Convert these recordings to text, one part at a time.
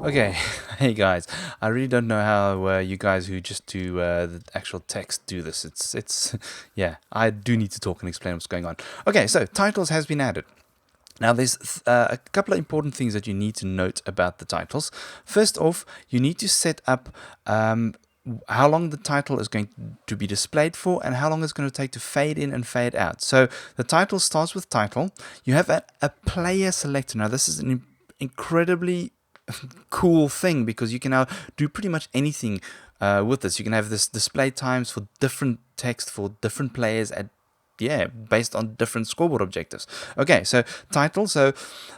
Okay, hey guys, I really don't know how you guys who just do the actual text do this. Yeah, I do need to talk and explain what's going on. Okay, so titles has been added. Now, there's a couple of important things that you need to note about the titles. First off, you need to set up how long the title is going to be displayed for and how long it's going to take to fade in and fade out. So the title starts with title. You have a player selector. Now, this is an incredibly cool thing because you can now do pretty much anything with this. You can have this display times for different text for different players at based on different scoreboard objectives. Okay, so title, so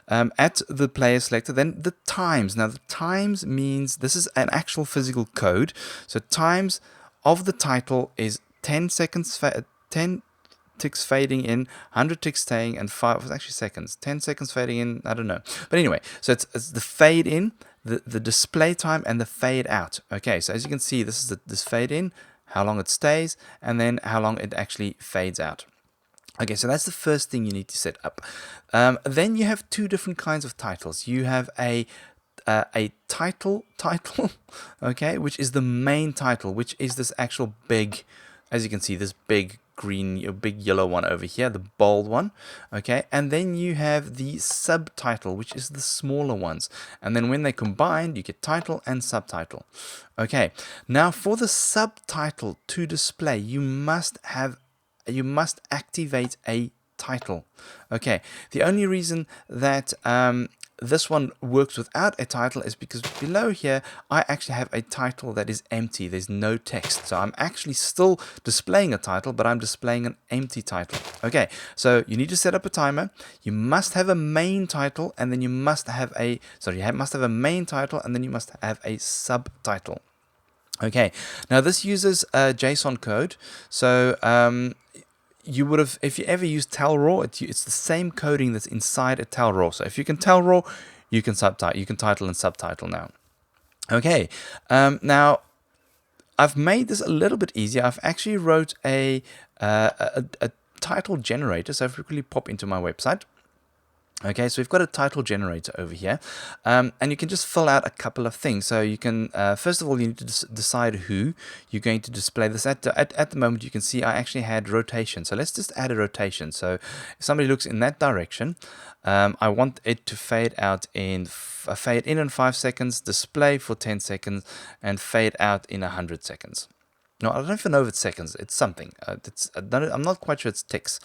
at the player selector, then the times. Now the times means this is an actual physical code. So times of the title is 10 seconds, 10 ticks fading in, 100 ticks staying, and 5, actually seconds, 10 seconds fading in, I don't know. But anyway, so it's the fade in, the display time, and the fade out. Okay, so as you can see, this is this fade in, how long it stays, and then how long it actually fades out. Okay, so that's the first thing you need to set up. Then you have two different kinds of titles. You have a title, okay, which is the main title, which is this actual big, as you can see, this big green, big yellow one over here, the bold one, okay, and then you have the subtitle, which is the smaller ones, and then when they combine, you get title and subtitle. Okay, now for the subtitle to display, you must activate a title. Okay, the only reason that this one works without a title is because below here I actually have a title that is empty. There's no text, so I'm actually still displaying a title, but I'm displaying an empty title. Okay, so you need to set up a timer. You must have a main title, and then you must have a main title, and then you must have a subtitle. Okay, now this uses JSON code. So you would have, if you ever used TellRaw, it's the same coding that's inside a TellRaw. So if you can TellRaw, you can title and subtitle now. Okay, now I've made this a little bit easier. I've actually wrote a title generator. So if we quickly pop into my website. Okay, so we've got a title generator over here, and you can just fill out a couple of things. So you can, first of all, you need to decide who you're going to display this at. At the moment, you can see I actually had rotation. So let's just add a rotation. So if somebody looks in that direction, I want it to fade out in, fade in 5 seconds, display for 10 seconds, and fade out in 100 seconds. No, I don't even know if it's seconds. It's something. I'm not quite sure it's ticks.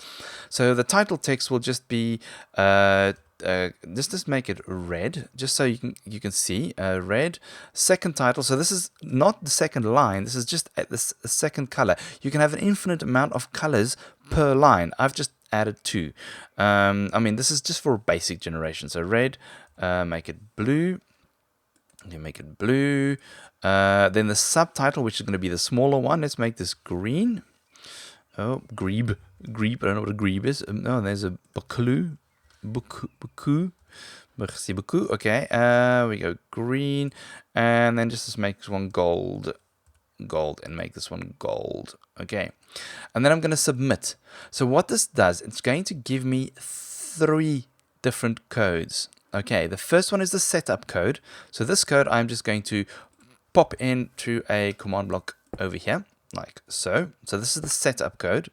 So the title text will just be just make it red, just so you can see red. Second title. So this is not the second line. This is just at the second color. You can have an infinite amount of colors per line. I've just added 2. I mean, this is just for basic generation. So red. Make it blue. You make it blue. Then the subtitle, which is going to be the smaller one, let's make this green. Oh, grebe. I don't know what a grebe is. No, there's a buku. Merci beaucoup. Okay, we go green, and then just make this one gold, and make this one gold. Okay, and then I'm going to submit. So what this does, it's going to give me 3 different codes. Okay, the first one is the setup code. So this code I'm just going to pop into a command block over here, like so. So this is the setup code.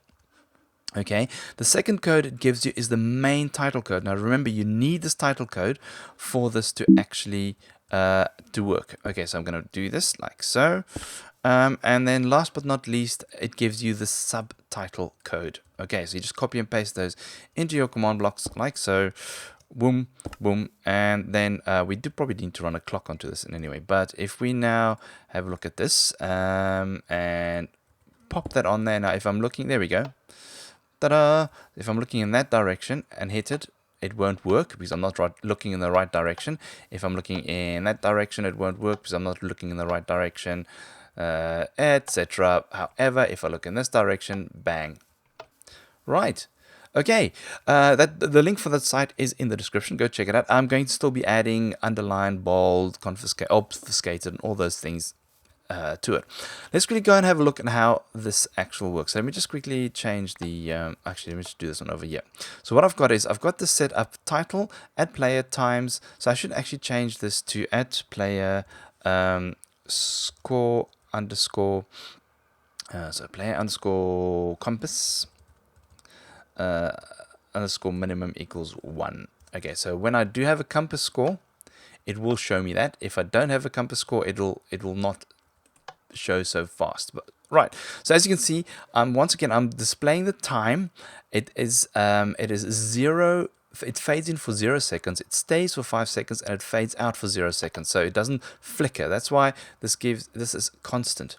Okay, the second code it gives you is the main title code. Now remember, you need this title code for this to actually to work. Okay, so I'm going to do this like so. And then last but not least, it gives you the subtitle code. Okay, so you just copy and paste those into your command blocks like so. Boom, boom, and then we do probably need to run a clock onto this in anyway. But if we now have a look at this and pop that on there. Now, if I'm looking, there we go. Ta-da! If I'm looking in that direction and hit it, it won't work because I'm not looking in the right direction. If I'm looking in that direction, it won't work because I'm not looking in the right direction, etc. However, if I look in this direction, bang. Right. Okay, the link for that site is in the description. Go check it out. I'm going to still be adding underline, bold, obfuscated, and all those things to it. Let's quickly go and have a look at how this actually works. So let me just quickly change the, actually let me just do this one over here. So what I've got is, I've got this set up title, @player times, so I should actually change this to @player score underscore, so player underscore compass underscore minimum equals 1. Okay, so when I do have a compass score, it will show me that. If I don't have a compass score, it will not show so fast. But right, so as you can see, once again I'm displaying the time. It is 0. It fades in for 0 seconds, it stays for 5 seconds, and it fades out for 0 seconds, so it doesn't flicker. That's why this is constant.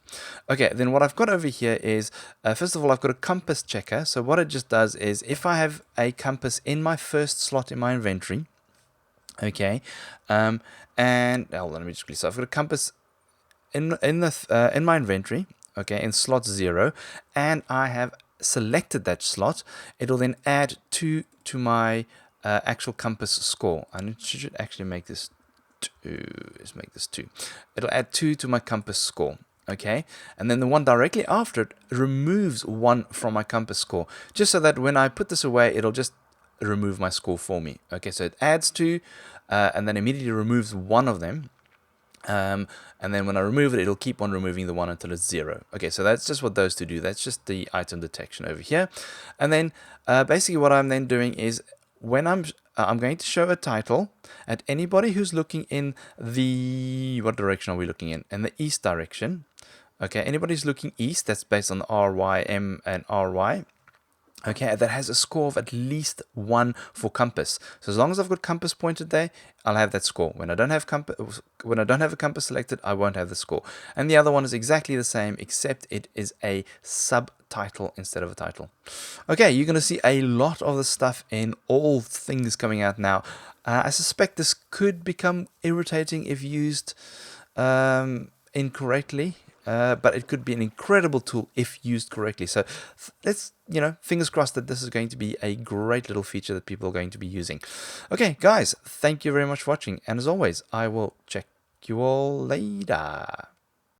Okay, then what I've got over here is, first of all, I've got a compass checker. So what it just does is, if I have a compass in my first slot in my inventory, okay, and hold on, let me just quickly. So I've got a compass in my inventory, okay, in slot 0, and I have selected that slot. It'll then add 2 to my actual compass score, and it should actually make this 2. Let's make this 2. It'll add 2 to my compass score, okay, and then the one directly after it removes 1 from my compass score, just so that when I put this away, it'll just remove my score for me. Okay, so it adds 2 and then immediately removes 1 of them. And then when I remove it, it'll keep on removing the 1 until it's 0. Okay, so that's just what those two do. That's just the item detection over here. And then basically what I'm then doing is, when I'm going to show a title at anybody who's looking in the, what direction are we looking in? In the east direction. Okay, anybody who's looking east, that's based on RY, M, and RY. Okay, that has a score of at least 1 for compass. So as long as I've got compass pointed there, I'll have that score. When I don't have a compass selected, I won't have the score. And the other one is exactly the same, except it is a subtitle instead of a title. Okay, you're going to see a lot of the stuff in all things coming out now. I suspect this could become irritating if used incorrectly. But it could be an incredible tool if used correctly. So let's, fingers crossed that this is going to be a great little feature that people are going to be using. Okay, guys, thank you very much for watching. And as always, I will check you all later.